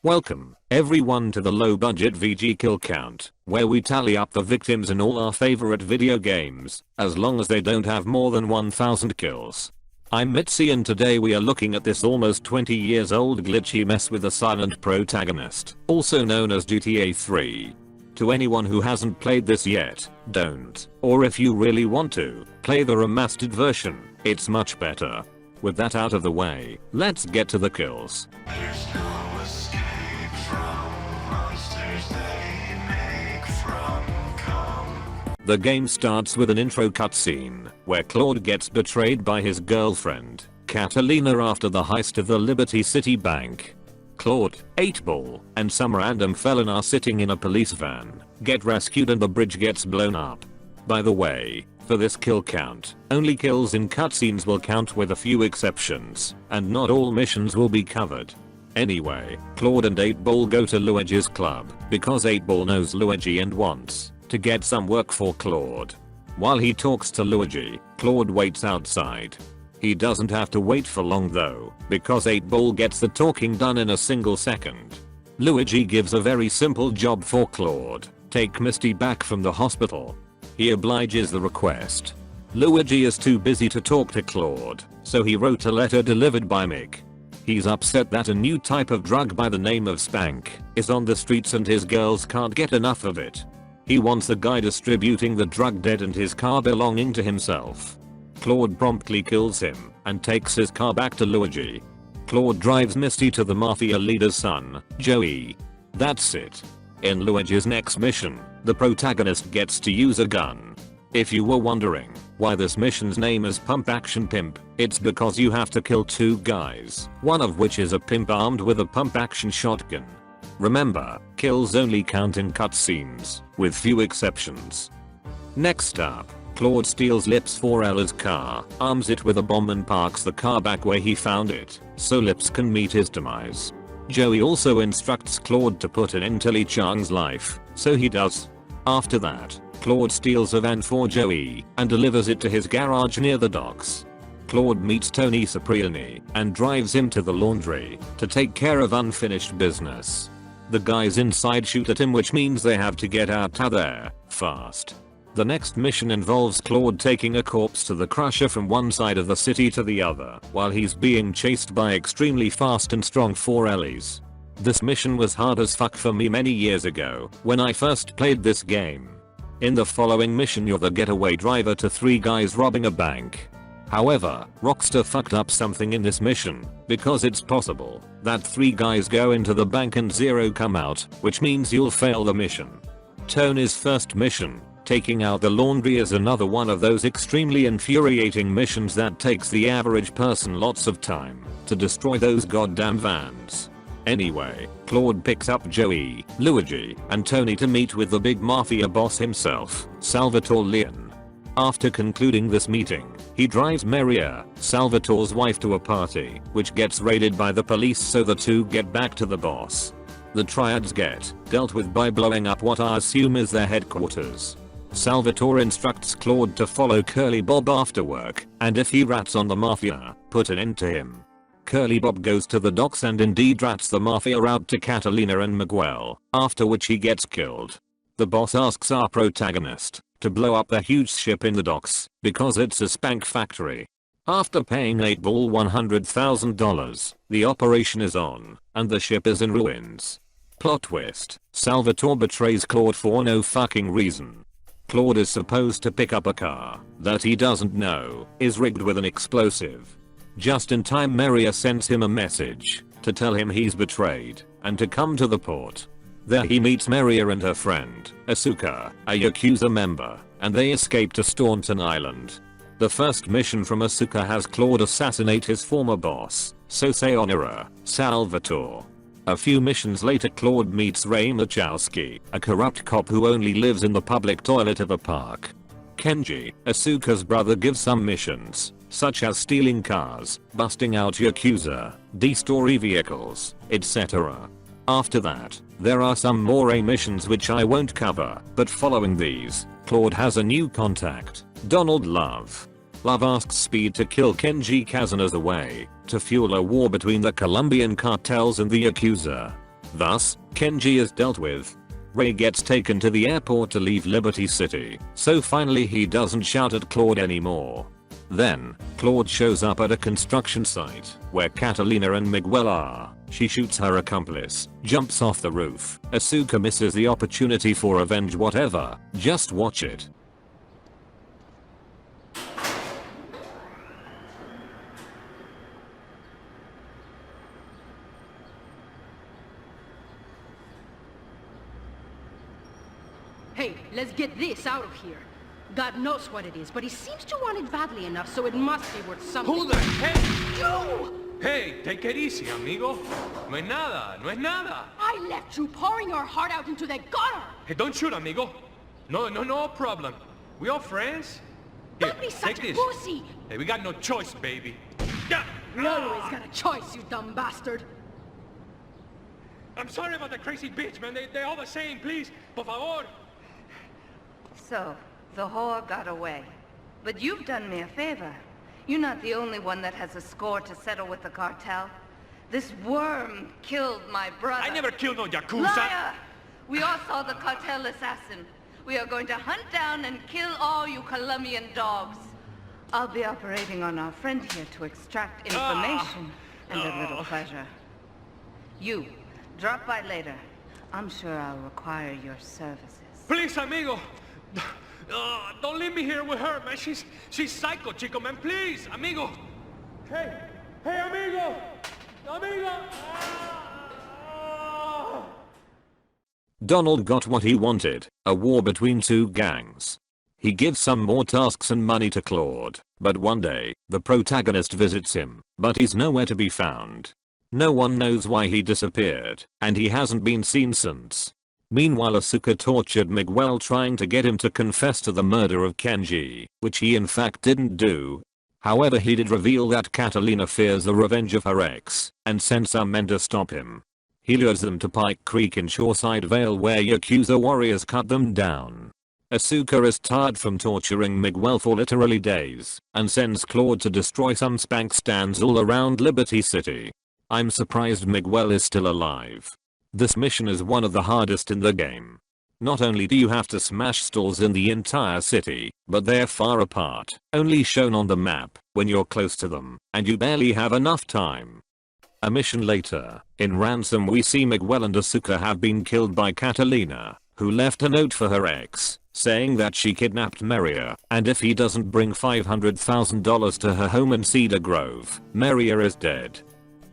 Welcome, everyone, to the low budget VG kill count, where we tally up the victims in all our favorite video games, as long as they don't have more than 1000 kills. I'm Mitzi, and today we are looking at this almost 20 years old glitchy mess with a silent protagonist, also known as GTA 3. To anyone who hasn't played this yet, don't, or if you really want to, play the remastered version, it's much better. With that out of the way, let's get to the kills. There's no escape from monsters they make from come. The game starts with an intro cutscene, where Claude gets betrayed by his girlfriend, Catalina, after the heist of the Liberty City Bank. Claude, 8-Ball, and some random felon are sitting in a police van, get rescued, and the bridge gets blown up. By the way, for this kill count, only kills in cutscenes will count, with a few exceptions, and not all missions will be covered. Anyway, Claude and 8-Ball go to Luigi's club, because 8-Ball knows Luigi and wants to get some work for Claude. While he talks to Luigi, Claude waits outside. He doesn't have to wait for long though, because 8-Ball gets the talking done in a single second. Luigi gives a very simple job for Claude: take Misty back from the hospital. He obliges the request. Luigi is too busy to talk to Claude, so he wrote a letter delivered by Mick. He's upset that a new type of drug by the name of Spank is on the streets and his girls can't get enough of it. He wants the guy distributing the drug dead and his car belonging to himself. Claude promptly kills him and takes his car back to Luigi. Claude drives Misty to the mafia leader's son, Joey. That's it. In Luigi's next mission, the protagonist gets to use a gun. If you were wondering why this mission's name is Pump Action Pimp, it's because you have to kill 2 guys, one of which is a pimp armed with a pump action shotgun. Remember, kills only count in cutscenes, with few exceptions. Next up, Claude steals Lips 4La's car, arms it with a bomb, and parks the car back where he found it, so Lips can meet his demise. Joey also instructs Claude to put an end to Lee Chang's life, so he does. After that, Claude steals a van for Joey and delivers it to his garage near the docks. Claude meets Tony Cipriani and drives him to the laundry to take care of unfinished business. The guys inside shoot at him, which means they have to get out of there fast. The next mission involves Claude taking a corpse to the crusher from one side of the city to the other while he's being chased by extremely fast and strong 4Ls. This mission was hard as fuck for me many years ago when I first played this game. In the following mission, you're the getaway driver to 3 guys robbing a bank. However, Rockstar fucked up something in this mission, because it's possible that 3 guys go into the bank and 0 come out, which means you'll fail the mission. Tony's first mission, taking out the laundry, is another one of those extremely infuriating missions that takes the average person lots of time to destroy those goddamn vans. Anyway, Claude picks up Joey, Luigi, and Tony to meet with the big mafia boss himself, Salvatore Leon. After concluding this meeting, he drives Maria, Salvatore's wife, to a party, which gets raided by the police, so the 2 get back to the boss. The triads get dealt with by blowing up what I assume is their headquarters. Salvatore instructs Claude to follow Curly Bob after work, and if he rats on the mafia, put an end to him. Curly Bob goes to the docks and indeed rats the mafia out to Catalina and Miguel, after which he gets killed. The boss asks our protagonist to blow up the huge ship in the docks, because it's a Spank factory. After paying 8-Ball $100,000, the operation is on, and the ship is in ruins. Plot twist: Salvatore betrays Claude for no fucking reason. Claude is supposed to pick up a car that he doesn't know is rigged with an explosive. Just in time, Maria sends him a message to tell him he's betrayed and to come to the port. There he meets Maria and her friend, Asuka, a Yakuza member, and they escape to Staunton Island. The first mission from Asuka has Claude assassinate his former boss, Sayonara, Salvatore. A few missions later, Claude meets Ray Machowski, a corrupt cop who only lives in the public toilet of a park. Kenji, Asuka's brother, gives some missions, such as stealing cars, busting out Yakuza, de-story vehicles, etc. After that, there are some more A missions which I won't cover, but following these, Claude has a new contact, Donald Love. Love asks Speed to kill Kenji Kazan as a way to fuel a war between the Colombian cartels and the Yakuza. Thus, Kenji is dealt with. Ray gets taken to the airport to leave Liberty City, so finally he doesn't shout at Claude anymore. Then, Claude shows up at a construction site where Catalina and Miguel are. She shoots her accomplice, jumps off the roof. Asuka misses the opportunity for revenge. Whatever, just watch it. Hey, let's get this out of here. God knows what it is, but he seems to want it badly enough, so it must be worth something. Who the heck? You! Hey, take it easy, amigo. No es nada, no es nada. I left you pouring your heart out into the gutter! Hey, don't shoot, amigo. No problem. We all friends. Here, Don't be take such a this. pussy! Hey, we got no choice, baby. Yeah. You always got a choice, you dumb bastard. I'm sorry about the crazy bitch, man. They all the same, please. Por favor. So, the whore got away. But you've done me a favor. You're not the only one that has a score to settle with the cartel. This worm killed my brother. I never killed no Yakuza. Liar! We all saw the cartel assassin. We are going to hunt down and kill all you Colombian dogs. I'll be operating on our friend here to extract information and a little pleasure. You, drop by later. I'm sure I'll require your services. Please, amigo. Don't leave me here with her, man. She's psycho, chico, man. Please, amigo. Hey, amigo. Amigo. Donald got what he wanted, a war between two gangs. He gives some more tasks and money to Claude, but one day, the protagonist visits him, but he's nowhere to be found. No one knows why he disappeared, and he hasn't been seen since. Meanwhile, Asuka tortured Miguel trying to get him to confess to the murder of Kenji, which he in fact didn't do. However, he did reveal that Catalina fears the revenge of her ex, and sent some men to stop him. He lures them to Pike Creek in Shoreside Vale where Yakuza warriors cut them down. Asuka is tired from torturing Miguel for literally days, and sends Claude to destroy some spank stands all around Liberty City. I'm surprised Miguel is still alive. This mission is one of the hardest in the game. Not only do you have to smash stores in the entire city, but they're far apart, only shown on the map when you're close to them, and you barely have enough time. A mission later, in Ransom we see Miguel and Asuka have been killed by Catalina, who left a note for her ex, saying that she kidnapped Maria, and if he doesn't bring $500,000 to her home in Cedar Grove, Maria is dead.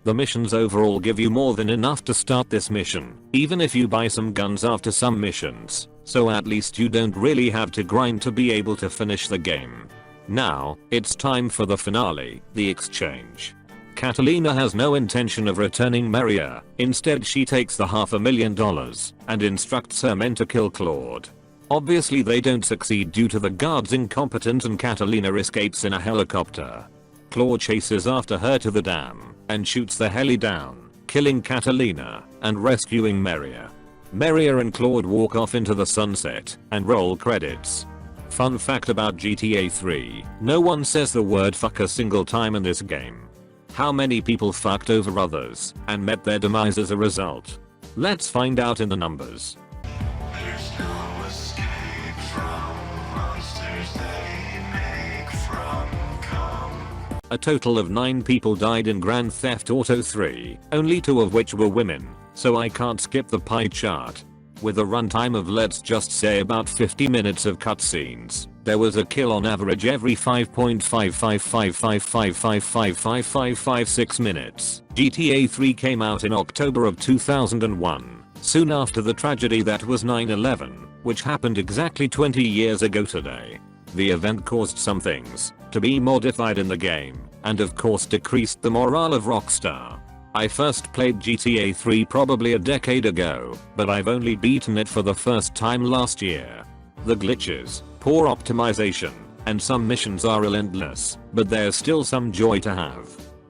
The missions overall give you more than enough to start this mission, even if you buy some guns after some missions, so at least you don't really have to grind to be able to finish the game. Now, it's time for the finale, the exchange. Catalina has no intention of returning Maria, instead she takes the $500,000 and instructs her men to kill Claude. Obviously they don't succeed due to the guards' incompetence and Catalina escapes in a helicopter. Claude chases after her to the dam and shoots the heli down, killing Catalina and rescuing Maria. Maria and Claude walk off into the sunset and roll credits. Fun fact about GTA 3, no one says the word fuck a single time in this game. How many people fucked over others and met their demise as a result? Let's find out in the numbers. There's no escape from monsters they make from come. A total of 9 people died in Grand Theft Auto 3, only 2 of which were women, so I can't skip the pie chart. With a runtime of let's just say about 50 minutes of cutscenes, there was a kill on average every 5.55555555556 minutes. GTA 3 came out in October of 2001, soon after the tragedy that was 9/11, which happened exactly 20 years ago today. The event caused some things to be modified in the game, and of course decreased the morale of Rockstar. I first played GTA 3 probably a decade ago, but I've only beaten it for the first time last year. The glitches, poor optimization, and some missions are relentless, but there's still some joy to have.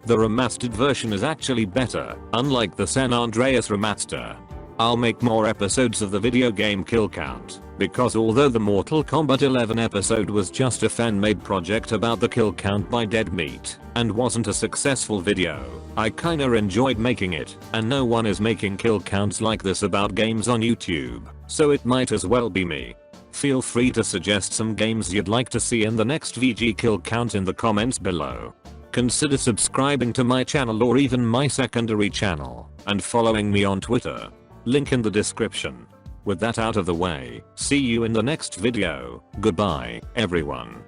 The remastered version is actually better, unlike the San Andreas remaster. I'll make more episodes of the video game kill count, because although the Mortal Kombat 11 episode was just a fan-made project about the kill count by Dead Meat, and wasn't a successful video, I kinda enjoyed making it, and no one is making kill counts like this about games on YouTube, so it might as well be me. Feel free to suggest some games you'd like to see in the next VG kill count in the comments below. Consider subscribing to my channel or even my secondary channel, and following me on Twitter. Link in the description. With that out of the way, see you in the next video. Goodbye, everyone.